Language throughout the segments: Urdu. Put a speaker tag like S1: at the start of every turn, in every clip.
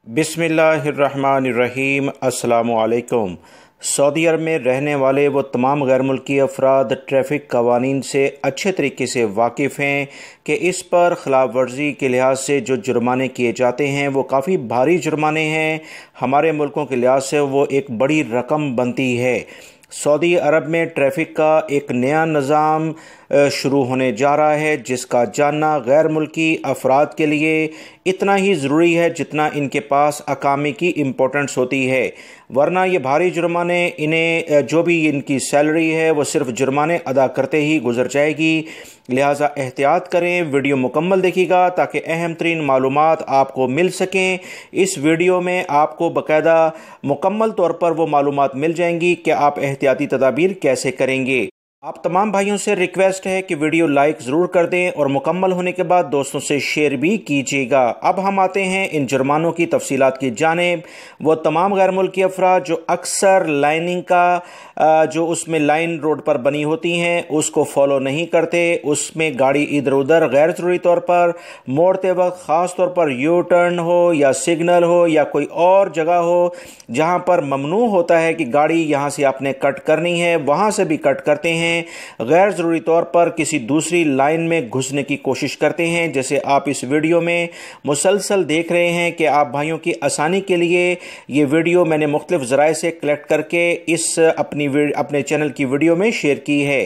S1: بسم اللہ الرحمن الرحیم۔ السلام علیکم۔ سعودی عرب میں رہنے والے وہ تمام غیر ملکی افراد ٹریفک قوانین سے اچھے طریقے سے واقف ہیں کہ اس پر خلاف ورزی کے لحاظ سے جو جرمانے کیے جاتے ہیں وہ کافی بھاری جرمانے ہیں۔ ہمارے ملکوں کے لحاظ سے وہ ایک بڑی رقم بنتی ہے۔ سعودی عرب میں ٹریفک کا ایک نیا نظام شروع ہونے جا رہا ہے جس کا جاننا غیر ملکی افراد کے لیے اتنا ہی ضروری ہے جتنا ان کے پاس اقامے کی امپورٹنس ہوتی ہے، ورنہ یہ بھاری جرمانے انہیں جو بھی ان کی سیلری ہے وہ صرف جرمانے ادا کرتے ہی گزر جائے گی۔ لہٰذا احتیاط کریں، ویڈیو مکمل دیکھیے گا تاکہ اہم ترین معلومات آپ کو مل سکیں۔ اس ویڈیو میں آپ کو باقاعدہ مکمل طور پر وہ معلومات مل جائیں گی کہ آپ احتیاطی تدابیر کیسے کریں گے۔ آپ تمام بھائیوں سے ریکویسٹ ہے کہ ویڈیو لائک ضرور کر دیں اور مکمل ہونے کے بعد دوستوں سے شیئر بھی کیجیے گا۔ اب ہم آتے ہیں ان جرمانوں کی تفصیلات کی جانب۔ وہ تمام غیر ملکی افراد جو اکثر لائننگ کا جو اس میں لائن روڈ پر بنی ہوتی ہیں اس کو فالو نہیں کرتے، اس میں گاڑی ادھر ادھر غیر ضروری طور پر موڑتے وقت، خاص طور پر یو ٹرن ہو یا سگنل ہو یا کوئی اور جگہ ہو جہاں پر ممنوع ہوتا ہے کہ گاڑی یہاں سے آپ نے کٹ کرنی ہے، وہاں سے بھی کٹ کرتے ہیں، غیر ضروری طور پر کسی دوسری لائن میں گھسنے کی کوشش کرتے ہیں۔ جیسے آپ اس ویڈیو میں مسلسل دیکھ رہے ہیں کہ آپ بھائیوں کی آسانی کے لیے یہ ویڈیو میں نے مختلف ذرائع سے کلیکٹ کر کے اپنے چینل کی ویڈیو میں شیئر کی ہے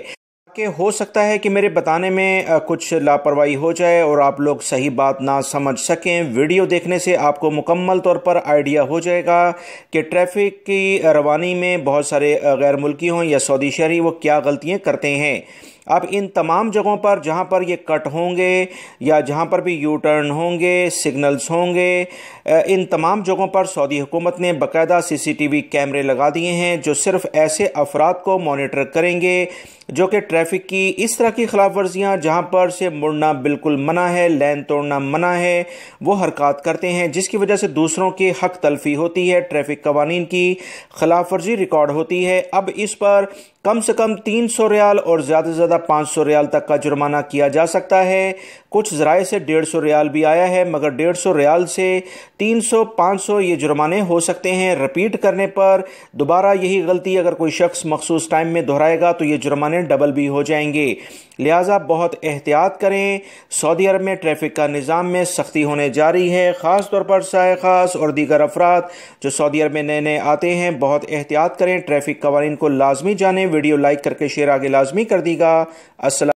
S1: کہ ہو سکتا ہے کہ میرے بتانے میں کچھ لاپرواہی ہو جائے اور آپ لوگ صحیح بات نہ سمجھ سکیں۔ ویڈیو دیکھنے سے آپ کو مکمل طور پر آئیڈیا ہو جائے گا کہ ٹریفک کی روانی میں بہت سارے غیر ملکی ہوں یا سعودی شہری وہ کیا غلطیاں کرتے ہیں۔ اب ان تمام جگہوں پر جہاں پر یہ کٹ ہوں گے یا جہاں پر بھی یو ٹرن ہوں گے، سگنلز ہوں گے، ان تمام جگہوں پر سعودی حکومت نے باقاعدہ CCTV کیمرے لگا دیے ہیں جو صرف ایسے افراد کو مانیٹر کریں گے جو کہ ٹریفک کی اس طرح کی خلاف ورزیاں جہاں پر سے مڑنا بالکل منع ہے، لین توڑنا منع ہے، وہ حرکات کرتے ہیں جس کی وجہ سے دوسروں کے حق تلفی ہوتی ہے، ٹریفک قوانین کی خلاف ورزی ریکارڈ ہوتی ہے۔ اب اس پر کم سے کم 300 ریال اور زیادہ سے زیادہ 500 ریال تک کا جرمانہ کیا جا سکتا ہے۔ کچھ ذرائع سے 150 ریال بھی آیا ہے، مگر 150 ریال سے 300 500 یہ جرمانے ہو سکتے ہیں۔ رپیٹ کرنے پر دوبارہ یہی غلطی اگر کوئی شخص مخصوص ٹائم میں دہرائے گا تو یہ جرمانے ڈبل بھی ہو جائیں گے۔ لہٰذا بہت احتیاط کریں۔ سعودی عرب میں ٹریفک کا نظام میں سختی ہونے جاری ہے، خاص طور پر سائے خاص اور دیگر افراد جو سعودی عرب میں نئے نئے آتے ہیں بہت احتیاط کریں، ٹریفک قوانین کو لازمی جانیں۔ ویڈیو لائک کر کے شیئر آگے لازمی کر دی گا۔ السلام